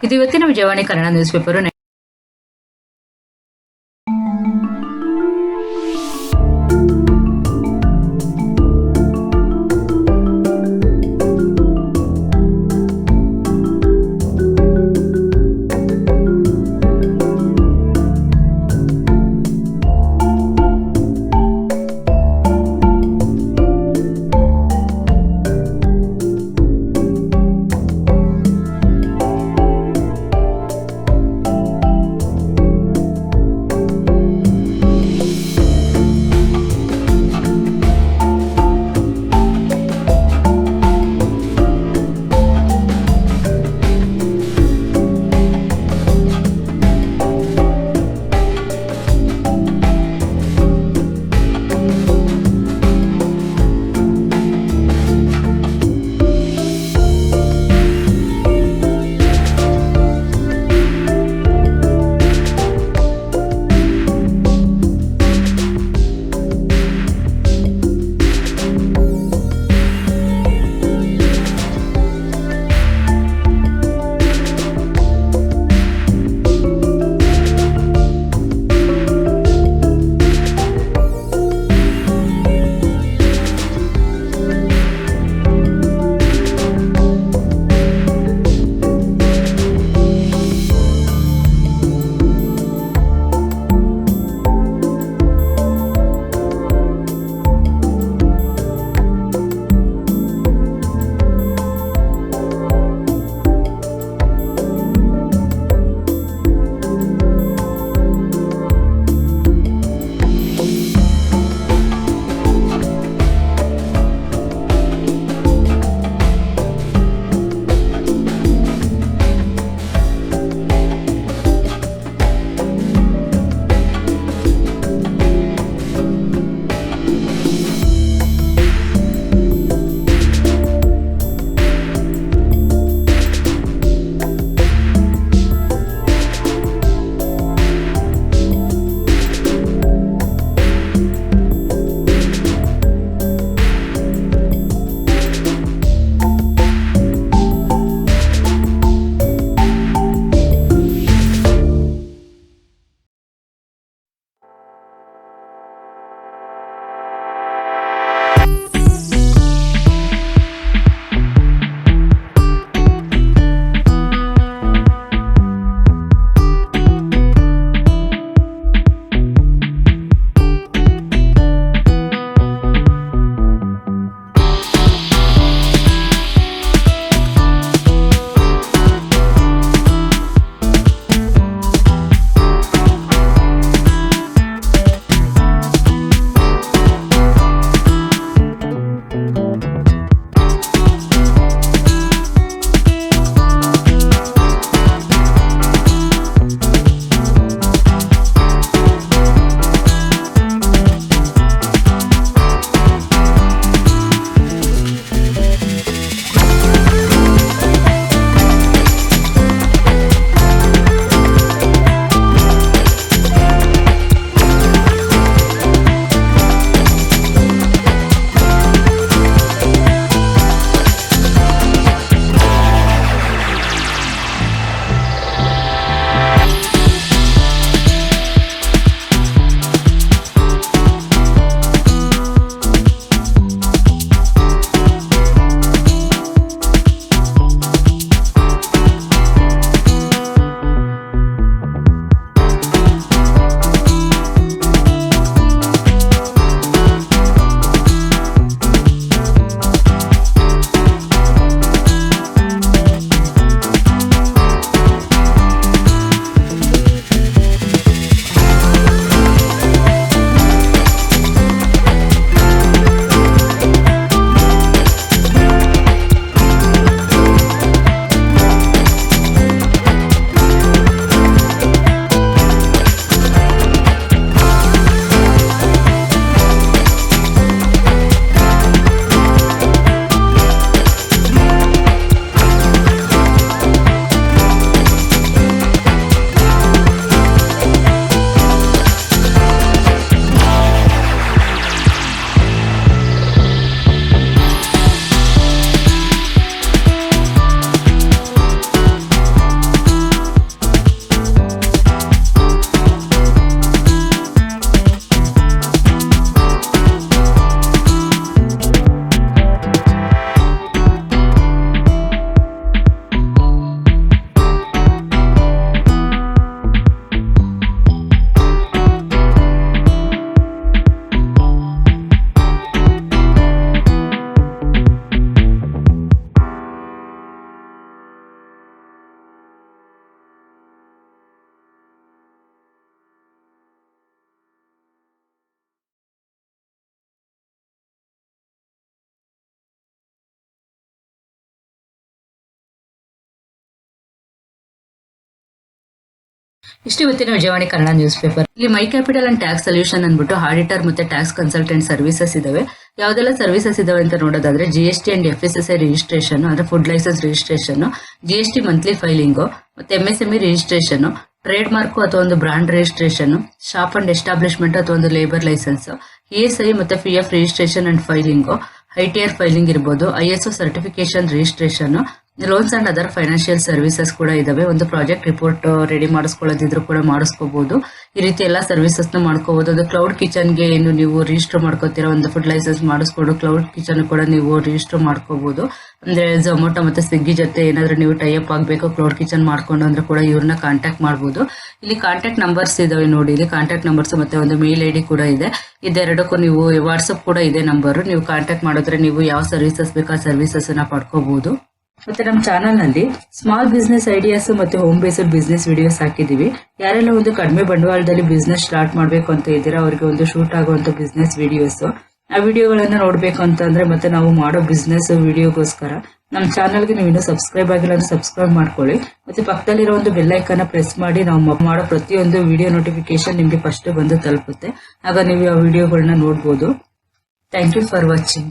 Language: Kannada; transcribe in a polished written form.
ಇದು ಇವತ್ತಿನ ವಿಜಯವಾಣಿ ಕನ್ನಡ ನ್ಯೂಸ್ ಪೇಪರ್. ಇಷ್ಟು ಇವತ್ತಿನ ವಿಜಯವಾಣಿ ಕನ್ನಡ ನ್ಯೂಸ್ ಪೇಪರ್. ಇಲ್ಲಿ my capital and tax solution ಅಂದ್ಬಿಟ್ಟು ಆಡಿಟರ್ ಮತ್ತೆ ಟ್ಯಾಕ್ಸ್ ಕನ್ಸಲ್ಟೆಂಟ್ ಸರ್ವಿಸಸ್ ಇದಾವೆ. ಯಾವ್ದೆಲ್ಲ ಸರ್ವಿಸಸ್ ಇದಾವೆ ಅಂತ ನೋಡೋದಾದ್ರೆ GST ಅಂಡ್ FSSI ರಿಜಿಸ್ಟ್ರೇಷನ್ ಅಂದ್ರೆ food license registration, GST monthly filing, ಮತ್ತೆ MSME ರಿಜಿಸ್ಟ್ರೇಷನ್, ಟ್ರೇಡ್ ಮಾರ್ಕ್ ಅಥವಾ ಒಂದು brand registration, shop and establishment ಅಥವಾ ಒಂದು ಲೇಬರ್ ಲೈಸೆನ್ಸ್, ESI ಮತ್ತೆ PF registration and filing, ITR filing ಇರ್ಬೋದು, ISO certification registration, loans and other financial services ಕೂಡ ಇದಾವೆ. ಒಂದು ಪ್ರಾಜೆಕ್ಟ್ ರಿಪೋರ್ಟ್ ರೆಡಿ ಮಾಡಿಸ್ಕೊಳ್ಳೋದಿದ್ರು ಕೂಡ ಮಾಡಿಸ್ಕೋಬಹುದು. ಈ ರೀತಿ ಎಲ್ಲಾ ಸರ್ವಿಸಸ್ ನ ಮಾಡ್ಕೋಬಹುದು. ಒಂದು ಕ್ಲೌಡ್ ಕಿಚನ್ ಗೆ ಏನು ನೀವು ರಿಜಿಸ್ಟರ್ ಮಾಡ್ಕೋತೀರಾ, ಒಂದು ಫುಡ್ ಲೈಸೆನ್ಸ್ ಮಾಡಿಸ್ಕೊಂಡು ಕ್ಲೌಡ್ ಕಿಚನ್ ಕೂಡ ನೀವು ರಿಜಿಸ್ಟರ್ ಮಾಡ್ಕೋಬಹುದು. ಅಂದ್ರೆ ಝೊಮ್ಯಾಟೊ ಮತ್ತೆ ಸ್ವಿಗ್ಗಿ ಜೊತೆ ಏನಾದ್ರೂ ನೀವು ಟೈ ಅಪ್ ಆಗಬೇಕು ಕ್ಲೌಡ್ ಕಿಚನ್ ಮಾಡ್ಕೊಂಡು ಅಂದ್ರೆ ಕೂಡ ಇವ್ರನ್ನ ಕಾಂಟ್ಯಾಕ್ಟ್ ಮಾಡಬಹುದು. ಇಲ್ಲಿ ಕಾಂಟ್ಯಾಕ್ಟ್ ನಂಬರ್ಸ್ ಇದಾವೆ ನೋಡಿ, ಇಲ್ಲಿ ಕಾಂಟ್ಯಾಕ್ಟ್ ನಂಬರ್ಸ್ ಮತ್ತೆ ಒಂದು ಮೇಲ್ ID ಕೂಡ ಇದೆ. ಇದೆರಡಕ್ಕೂ ನೀವು ವಾಟ್ಸ್ಆಪ್ ಕೂಡ ಇದೆ ನಂಬರ್. ನೀವು ಕಾಂಟ್ಯಾಕ್ಟ್ ಮಾಡಿದ್ರೆ ನೀವು ಯಾವ ಸರ್ವಿಸಸ್ ಬೇಕಾ ಸರ್ವಿಸಸ್ ನ ಪಡ್ಕೋಬಹುದು. ಮತ್ತೆ ನಮ್ಮ ಚಾನಲ್ ನಲ್ಲಿ ಸ್ಮಾಲ್ ಬಿಸ್ನೆಸ್ ಐಡಿಯಾಸ್ ಮತ್ತೆ ಹೋಮ್ ಬೇಸ್ಡ್ ಬಿಸ್ನೆಸ್ ವಿಡಿಯೋಸ್ ಹಾಕಿದೀವಿ. ಯಾರೆಲ್ಲ ಒಂದು ಕಡಿಮೆ ಬಂಡವಾಳದಲ್ಲಿ ಬಿಸ್ನೆಸ್ ಸ್ಟಾರ್ಟ್ ಮಾಡ್ಬೇಕು ಅಂತ ಇದ್ದೀರಾ ಅವರಿಗೆ ಒಂದು ಶೂಟ್ ಆಗುವಂತ ಬಿಸ್ನೆಸ್ ವಿಡಿಯೋಸ್, ಆ ವಿಡಿಯೋಗಳನ್ನ ನೋಡ್ಬೇಕು ಅಂತಂದ್ರೆ ಮತ್ತೆ ನಾವು ಮಾಡೋ ಬಿಸ್ನೆಸ್ ವಿಡಿಯೋಗೋಸ್ಕರ ನಮ್ಮ ಚಾನಲ್ಗೆ ನೀವು ಇನ್ನೂ ಸಬ್ಸ್ಕ್ರೈಬ್ ಆಗಿಲ್ಲ ಅಂದ್ರೆ ಸಬ್ಸ್ಕ್ರೈಬ್ ಮಾಡ್ಕೊಳ್ಳಿ. ಮತ್ತೆ ಪಕ್ಕದಲ್ಲಿರೋ ಒಂದು ಬೆಲ್ ಐಕಾನ್ ಪ್ರೆಸ್ ಮಾಡಿ ನಾವು ಮಾಡೋ ಪ್ರತಿಯೊಂದು ವಿಡಿಯೋ ನೋಟಿಫಿಕೇಶನ್ ನಿಮ್ಗೆ ಫಸ್ಟ್ ಬಂದು ತಲುಪುತ್ತೆ. ಆಗ ನೀವು ಆ ವಿಡಿಯೋಗಳನ್ನ ನೋಡ್ಬೋದು. Thank you for watching.